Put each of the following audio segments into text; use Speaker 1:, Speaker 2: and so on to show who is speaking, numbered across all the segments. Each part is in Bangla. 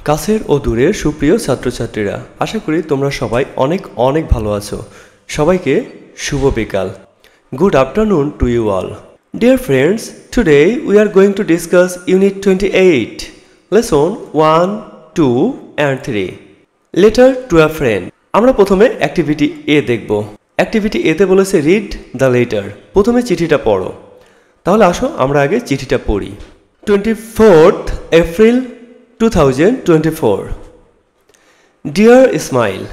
Speaker 1: কাছের ও দূরের সুপ্রিয় ছাত্রছাত্রীরা, আশা করি তোমরা সবাই অনেক অনেক ভালো আছো। সবাইকে শুভ বিকাল। Good afternoon to you all. Dear friends, today we are going to discuss Unit 28, Lesson 1, 2 and 3. Letter to a friend. আমরা প্রথমে অ্যাক্টিভিটি এ দেখব। অ্যাক্টিভিটি এতে বলেছে রিড দ্য লেটার। প্রথমে চিঠিটা পড়ো। তাহলে আসো আমরা আগে চিঠিটা পড়ি। 24th April 2024. Dear Ismail,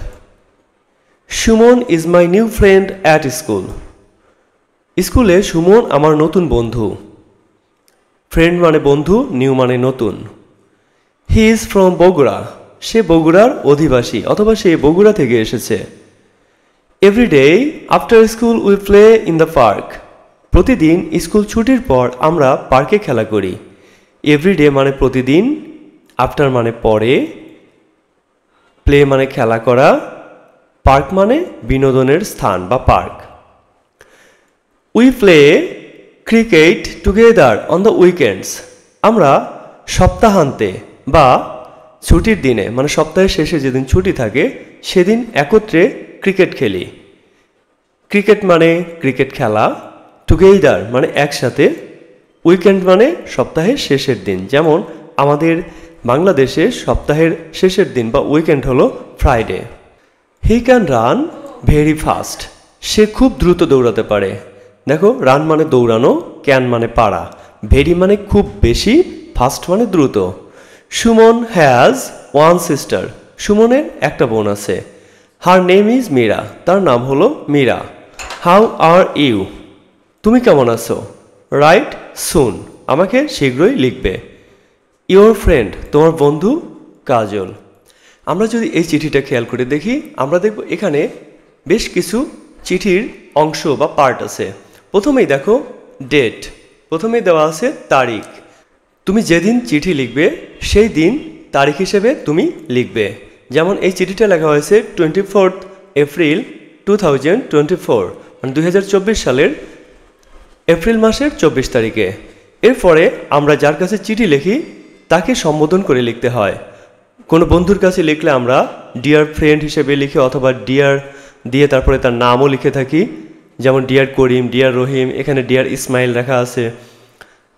Speaker 1: Shumon is my new friend at school. স্কুলে সুমন আমার নতুন বন্ধু। ফ্রেন্ড মানে বন্ধু, নিউ মানে নতুন। He is from Bogura. সে বগুড়ার অধিবাসী অথবা সে বগুড়া থেকে এসেছে। Every day after school we play in the park. প্রতিদিন স্কুল ছুটির পর আমরা পার্কে খেলা করি। এভরিডে মানে প্রতিদিন, আফটার মানে পরে, প্লে মানে খেলা করা, পার্ক মানে বিনোদনের স্থান বা park. We play cricket together on the weekends. আমরা সপ্তাহান্তে বা ছুটির দিনে মানে সপ্তাহের শেষে যেদিন ছুটি থাকে সেদিন একত্রে ক্রিকেট খেলি। ক্রিকেট মানে ক্রিকেট খেলা, টুগেদার মানে একসাথে, উইকেন্ড মানে সপ্তাহের শেষের দিন। যেমন আমাদের বাংলাদেশে সপ্তাহের শেষের দিন বা উইকেন্ড হলো Friday. He can run very fast. সে খুব দ্রুত দৌড়াতে পারে। দেখো, রান মানে দৌড়ানো, ক্যান মানে পারা, ভেরি মানে খুব বেশি, ফাস্ট মানে দ্রুত। Suman has one sister. সুমনের একটা বোন আছে। Her name is Meera. তার নাম হলো মীরা। How are you? তুমি কেমন আছো? রাইট সুন। আমাকে শীঘ্রই লিখবে। Your friend. তোমার বন্ধু কাজল। আমরা যদি এই চিঠিটা খেয়াল করে দেখি, আমরা দেখব এখানে বেশ কিছু চিঠির অংশ বা পার্ট আছে। প্রথমেই দেখো ডেট। প্রথমেই দেওয়া আছে তারিখ। তুমি যেদিন চিঠি লিখবে সেই দিন তারিখ হিসেবে তুমি লিখবে। যেমন এই চিঠিটা লেখা হয়েছে 24th এপ্রিল 2024, মানে 2024 সালের এপ্রিল মাসের 24 তারিখে। এরপরে আমরা যার কাছে চিঠি লিখি তাকে সম্বোধন করে লিখতে হয়। কোনো বন্ধুর কাছে লিখলে আমরা ডিয়ার ফ্রেন্ড হিসেবে লিখি অথবা ডিয়ার দিয়ে তারপরে তার নামও লিখে থাকি। যেমন ডিয়ার করিম, ডিয়ার রহিম, এখানে ডিয়ার ইসমাইল লেখা আছে।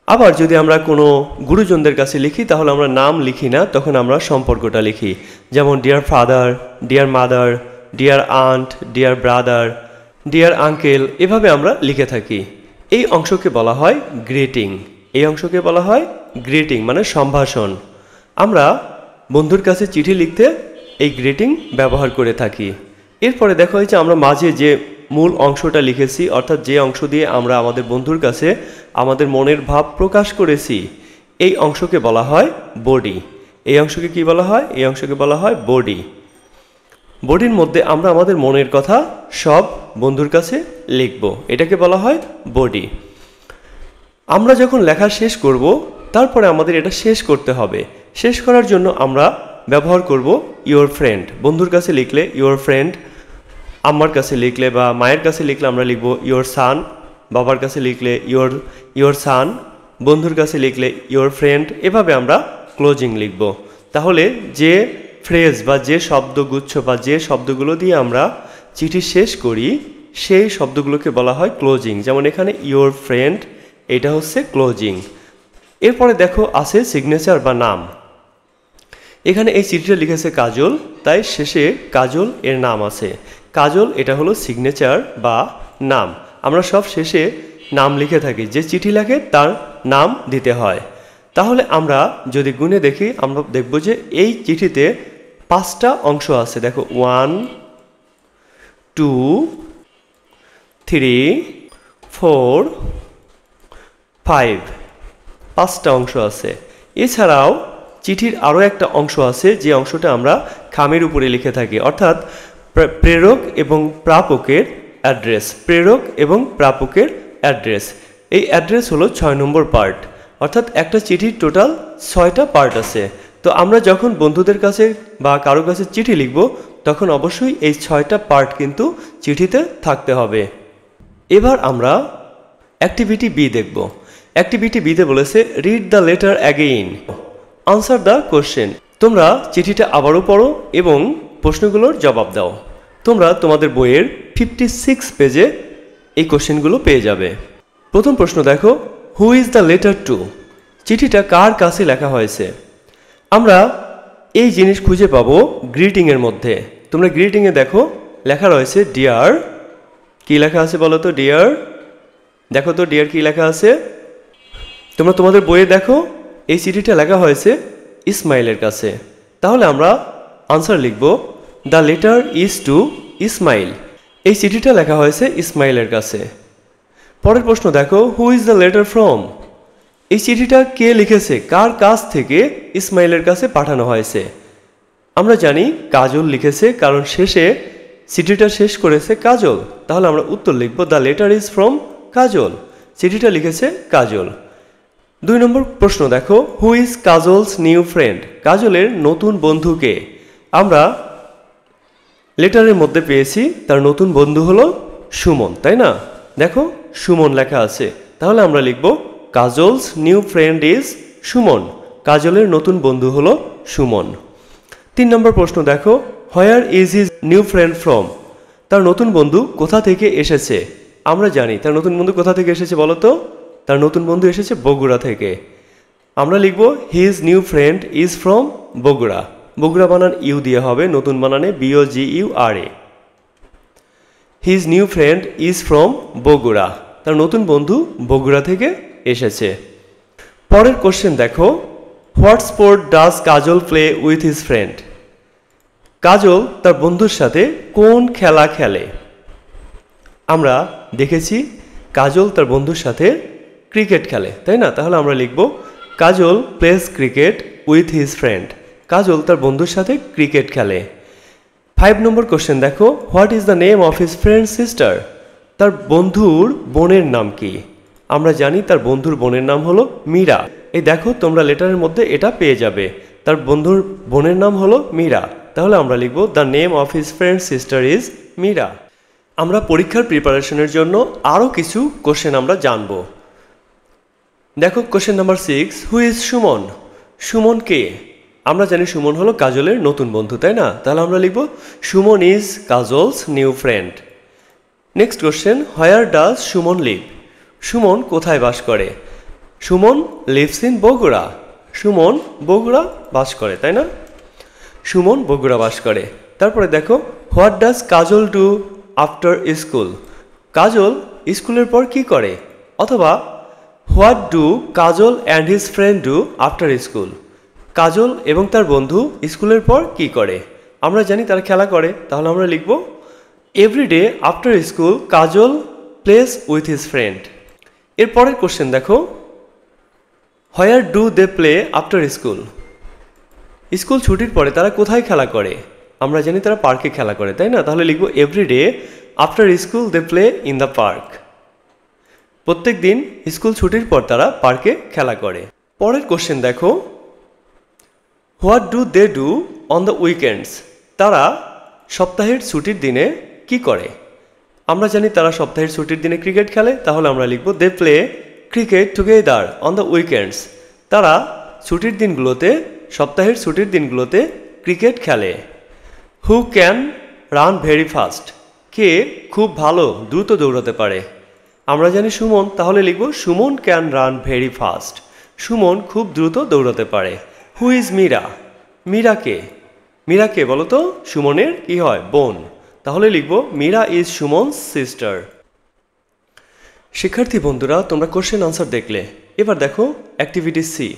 Speaker 1: আবার যদি আমরা কোনো গুরুজনদের কাছে লিখি তাহলে আমরা নাম লিখি না, তখন আমরা সম্পর্কটা লিখি। যেমন dear father, dear mother, dear aunt, dear brother, dear uncle, এভাবে আমরা লিখে থাকি। এই অংশকে বলা হয় গ্রিটিং। এই অংশকে বলা হয় গ্রিটিং মানে সম্ভাষণ। আমরা বন্ধুর কাছে চিঠি লিখতে এই গ্রিটিং ব্যবহার করে থাকি। এরপরে দেখা হয়েছে আমরা মাঝে যে মূল অংশটা লিখেছি, অর্থাৎ যে অংশ দিয়ে আমরা আমাদের বন্ধুর কাছে আমাদের মনের ভাব প্রকাশ করেছি, এই অংশকে বলা হয় বডি। এই অংশকে কি বলা হয়? এই অংশকে বলা হয় বডি। বডির মধ্যে আমরা আমাদের মনের কথা সব বন্ধুর কাছে লিখব, এটাকে বলা হয় বডি। আমরা যখন লেখা শেষ করব তারপরে আমাদের এটা শেষ করতে হবে। শেষ করার জন্য আমরা ব্যবহার করব ইয়োর ফ্রেন্ড। বন্ধুর কাছে লিখলে ইয়োর ফ্রেন্ড, আম্মার কাছে লিখলে বা মায়ের কাছে লিখলে আমরা লিখব ইয়োর সান, বাবার কাছে লিখলে ইয়োর সান, বন্ধুর কাছে লিখলে ইয়োর ফ্রেন্ড, এভাবে আমরা ক্লোজিং লিখব। তাহলে যে ফ্রেজ বা যে শব্দগুচ্ছ বা যে শব্দগুলো দিয়ে আমরা চিঠি শেষ করি সেই শব্দগুলোকে বলা হয় ক্লোজিং। যেমন এখানে ইয়োর ফ্রেন্ড, এটা হচ্ছে ক্লোজিং। এরপরে দেখো আছে সিগনেচার বা নাম। এখানে এই চিঠিটা লিখেছে কাজল, তাই শেষে কাজল এর নাম আছে। কাজল এটা হলো সিগনেচার বা নাম। আমরা সব শেষে নাম লিখে থাকি, যে চিঠি লেখে তার নাম দিতে হয়। তাহলে আমরা যদি গুণে দেখি আমরা দেখব যে এই চিঠিতে 5টা অংশ আছে। দেখো 1, 2, 3, 4, 5, 5টা অংশ আছে। এছাড়াও চিঠির আরও একটা অংশ আছে যে অংশটা আমরা খামের উপরে লিখে থাকি, অর্থাৎ প্রেরক এবং প্রাপকের অ্যাড্রেস। প্রেরক এবং প্রাপকের অ্যাড্রেস, এই অ্যাড্রেস হলো 6 নম্বর পার্ট। অর্থাৎ একটা চিঠির টোটাল 6টা পার্ট আছে। তো আমরা যখন বন্ধুদের কাছে বা কারো কাছে চিঠি লিখব তখন অবশ্যই এই 6টা পার্ট কিন্তু চিঠিতে থাকতে হবে। এবার আমরা অ্যাক্টিভিটি বি দেখব। অ্যাক্টিভিটি বিতে বলেছে read the letter again, answer the question. তোমরা চিঠিটা আবারও পড়ো এবং প্রশ্নগুলোর জবাব দাও। তোমরা তোমাদের বইয়ের 56 পেজে এই কোশ্চেনগুলো পেয়ে যাবে। প্রথম প্রশ্ন দেখো, who is the letter to? চিঠিটা কার কাছে লেখা হয়েছে? আমরা এই জিনিস খুঁজে পাবো গ্রিটিংয়ের মধ্যে। তোমরা গ্রিটিংয়ে দেখো লেখা রয়েছে ডিয়ার। কি লেখা আছে বলো তো? ডিয়ার। দেখো তো ডিয়ার কি লেখা আছে? তোমরা তোমাদের বইয়ে দেখো এই চিঠিটা লেখা হয়েছে ইসমাইলের কাছে। তাহলে আমরা আনসার লিখব the letter is to Ismail. এই চিঠিটা লেখা হয়েছে ইসমাইলের কাছে। পরের প্রশ্ন দেখো, who is the letter from? এই চিঠিটা কে লিখেছে? কার কাছ থেকে ইসমাইলের কাছে পাঠানো হয়েছে? আমরা জানি কাজল লিখেছে, কারণ শেষে চিঠিটা শেষ করেছে কাজল। তাহলে আমরা উত্তর লিখব দ্য লেটার ইজ ফ্রম কাজল। চিঠিটা লিখেছে কাজল। 2 নম্বর প্রশ্ন দেখো, who is Kajal's new friend? কাজলের নতুন বন্ধু কে? আমরা লেটারের মধ্যে পেয়েছি তার নতুন বন্ধু হলো সুমন, তাই না? দেখো সুমন লেখা আছে। তাহলে আমরা লিখব Kajol's new friend is Suman. কাজলের নতুন বন্ধু হলো সুমন। 3 নম্বর প্রশ্ন দেখো, where is his new friend from? তার নতুন বন্ধু কোথা থেকে এসেছে? আমরা জানি তার নতুন বন্ধু কোথা থেকে এসেছে বলো তো? তার নতুন বন্ধু এসেছে বগুড়া থেকে। আমরা লিখব his new friend is from Bogura. Bogura বানান ইউ দিয়ে হবে, নতুন বানানে BOGURA। His new friend is from Bogura. তার নতুন বন্ধু বগুড়া থেকে এসেছে। পরের কোশ্চেন দেখো, what sport does Kajal play with his friend? Kajal তার বন্ধুর সাথে কোন খেলা খেলে? আমরা দেখেছি কাজল তার বন্ধুর সাথে ক্রিকেট খেলে, তাই না? তাহলে আমরা লিখব Kajal plays cricket with his friend. Kajal তার বন্ধুর সাথে ক্রিকেট খেলে। 5 নম্বর কোশ্চেন দেখো, what is the name of his friend sister? তার বন্ধুর বোনের নাম কি? আমরা জানি তার বন্ধুর বোনের নাম হলো মীরা। এই দেখো তোমরা লেটারের মধ্যে এটা পেয়ে যাবে, তার বন্ধুর বোনের নাম হলো মীরা। তাহলে আমরা লিখব the name of his friend sister is Meera. আমরা পরীক্ষার প্রিপারেশনের জন্য আরও কিছু কোশ্চেন আমরা জানব। দেখো question number 6, who is Suman? Suman কে? আমরা জানি সুমন হলো কাজলের নতুন বন্ধু, তাই না? তাহলে আমরা লিখব Suman is Kajal's new friend. Next question, where does Suman live? Suman কোথায় বাস করে? Suman lives in Bogura. সুমন বগুড়া বাস করে, তাই না? সুমন বগুড়া বাস করে। তারপরে দেখো, what does Kajal do after school? Kajal স্কুলের পর কি করে? অথবা what do Kajal and his friend do after school? Kajal এবং তার বন্ধু স্কুলের পর কি করে? আমরা জানি তারা খেলা করে। তাহলে আমরা লিখব everyday after school Kajal plays with his friend. এরপরের কোশ্চেন দেখো, where do they play after school? School ছুটির পরে তারা কোথায় খেলা করে? আমরা জানি তারা পার্কে খেলা করে, তাই না? তাহলে লিখব everyday after school they play in the park. প্রত্যেক দিন স্কুল ছুটির পর তারা পার্কে খেলা করে। পরের কোশ্চেন দেখো, what do they do on the weekends? তারা সপ্তাহের ছুটির দিনে কি করে? আমরা জানি তারা সপ্তাহের ছুটির দিনে ক্রিকেট খেলে। তাহলে আমরা লিখব they play cricket together on the weekends. তারা ছুটির দিনগুলোতে, সপ্তাহের ছুটির দিনগুলোতে ক্রিকেট খেলে। Who can run very fast? কে খুব ভালো দ্রুত দৌড়াতে পারে? আমরা জানি সুমন। তাহলে লিখব Suman can run very fast. Suman খুব দ্রুত দৌড়াতে পারে। Who is Meera? মীরা কে? মীরা কে বলো তো? সুমনের কি হয়? বোন। তাহলে লিখব মীরা ইজ সুমনস সিস্টার। শিক্ষার্থী বন্ধুরা, তোমরা কোশ্চেন আনসার দেখলে। এবার দেখো activity C,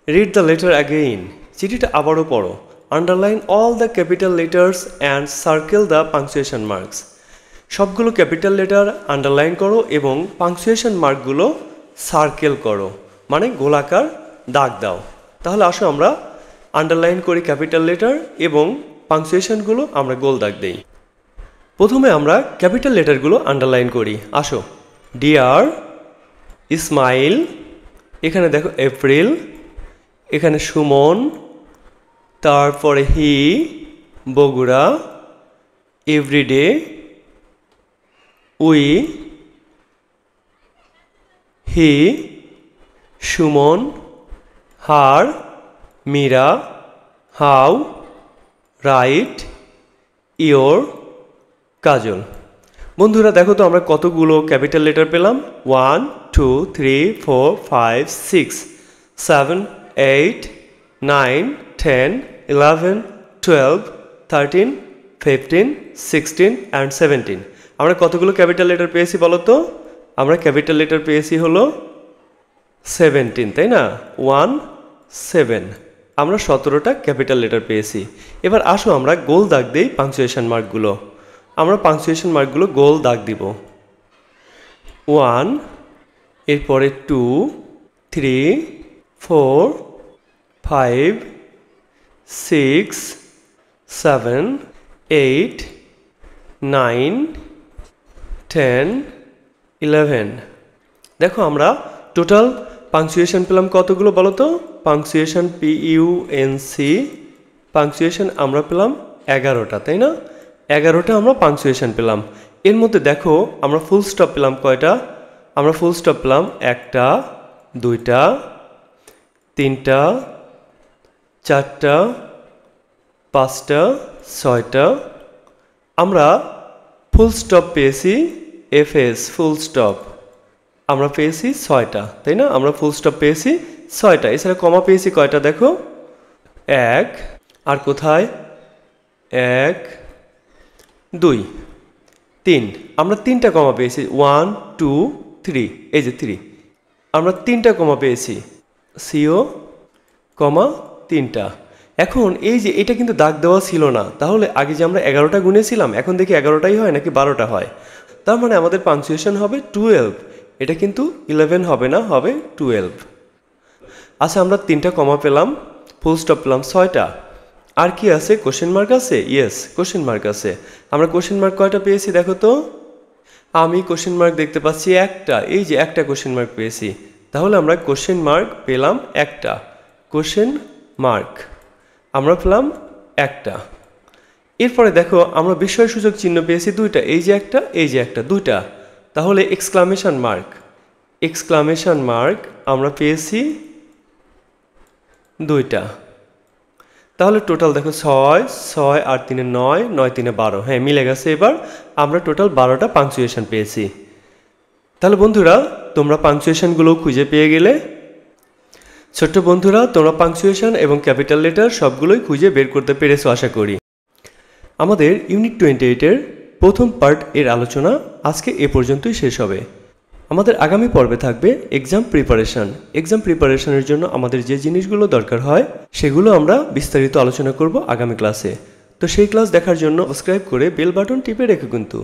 Speaker 1: read the letter again. চিঠিটা আবারও পড়ো। Underline all the capital letters and circle the punctuation marks. সবগুলো ক্যাপিটাল লেটার আন্ডারলাইন করো এবং পাংচুয়েশন মার্কগুলো সার্কেল করো, মানে গোলাকার দাগ দাও। তাহলে আসো আমরা আন্ডারলাইন করি ক্যাপিটাল লেটার এবং পাংচুয়েশনগুলো আমরা গোল দাগ দেই। প্রথমে আমরা ক্যাপিটাল লেটারগুলো আন্ডারলাইন করি। আসো, ডিয়ার, ইসমাইল, এখানে দেখো এপ্রিল, এখানে সুমন, তারপরে he, Bogura, everyday, we, he, Suman, her, Meera, how write your Kajal. বন্ধুরা দেখো তো আমরা কতগুলো ক্যাপিটাল লেটার পেলাম। 1 2 3 4 5 6 7 8 9 10 11 12 13 15 16 and 17। আমরা কতগুলো ক্যাপিটাল লেটার পেয়েছি বলো তো? আমরা ক্যাপিটাল লেটার পেয়েছি হলো 17, তাই না? 1 7। আমরা 17টা ক্যাপিটাল লেটার পেয়েছি। এবার আসো আমরা গোল দাগ দেই পাংচুয়েশন মার্কগুলো। আমরা পাংচুয়েশন মার্কগুলো গোল দাগ দিব। 1, এরপরে 2 3 4 5 6 7 8 9 10 11। দেখো আমরা টোটাল পাংচুয়েশন পেলাম কতগুলো বলো তো? পাংচুয়েশন PUNC পাংচুয়েশন আমরা পেলাম 11টা, তাই না? 11টা আমরা পাংচুয়েশন পেলাম। এর মধ্যে দেখো আমরা ফুল স্টপ পেলাম কয়টা? আমরা ফুল স্টপ পেলাম 1টা 2টা 3টা 4টা 5টা 6টা। আমরা ফুল স্টপ পেয়েছি FS ফুল স্টপ আমরা পেয়েছি 6টা, তাই না? আমরা ফুল স্টপ পেয়েছি 6টা। এছাড়া কমা পেয়েছি কয়টা দেখো? 1, আর কোথায়? 1 2 3। আমরা 3টা কমা পেয়েছি 1 2 3। এই যে 3, আমরা 3টা কমা পেয়েছি। CO কমা 3টা। এখন এই যে এটা কিন্তু দাগ দেওয়া ছিল না, তাহলে আগে যে আমরা 11টা গুনেছিলাম এখন দেখি 11টাই হয় নাকি 12টা হয়। তার মানে আমাদের পাংচুয়েশন হবে 12। এটা কিন্তু 11 হবে না, হবে 12। আচ্ছা আমরা 3টা কমা পেলাম, ফুল স্টপ পেলাম 6টা। আর কি আছে? কোশ্চেন মার্ক আছে। ইয়েস, কোশ্চেন মার্ক আছে। আমরা কোশ্চেন মার্ক কয়টা পেয়েছি দেখো তো? আমি কোশ্চেন মার্ক দেখতে পাচ্ছি একটা। এই যে একটা কোশ্চেন মার্ক পেয়েছি। তাহলে আমরা কোশ্চেন মার্ক পেলাম একটা। কোশ্চেন মার্ক আমরা পেলাম একটা। এরপরে দেখো আমরা বিস্ময়সূচক চিহ্ন পেয়েছি 2টা। এই যে একটা, এই যে একটা, 2টা। তাহলে এক্সক্লামেশন মার্ক, এক্সক্লামেশন মার্ক আমরা পেয়েছি 2টা। তাহলে টোটাল দেখো 6 6 আর 3 9 9 3 12। হ্যাঁ মিলে গেছে। এবার আমরা টোটাল 12টা পাংচুয়েশন পেয়েছি। তাহলে বন্ধুরা তোমরা পাংচুয়েশনগুলো খুঁজে পেয়ে গেলে। ছোট্ট বন্ধুরা তোমরা পাংচুয়েশন এবং ক্যাপিটাল লেটার সবগুলোই খুঁজে বের করতে পেরেছো আশা করি। আমাদের ইউনিট 28-এর প্রথম পার্ট এর আলোচনা আজকে এ পর্যন্তই শেষ হবে। আমাদের আগামী পর্বে থাকবে এক্সাম প্রিপারেশন। এক্সাম প্রিপারেশনের জন্য আমাদের যে জিনিসগুলো দরকার হয় সেগুলো আমরা বিস্তারিত আলোচনা করব আগামী ক্লাসে। তো সেই ক্লাস দেখার জন্য সাবস্ক্রাইব করে বেল বাটন টিপে রেখো কিন্তু।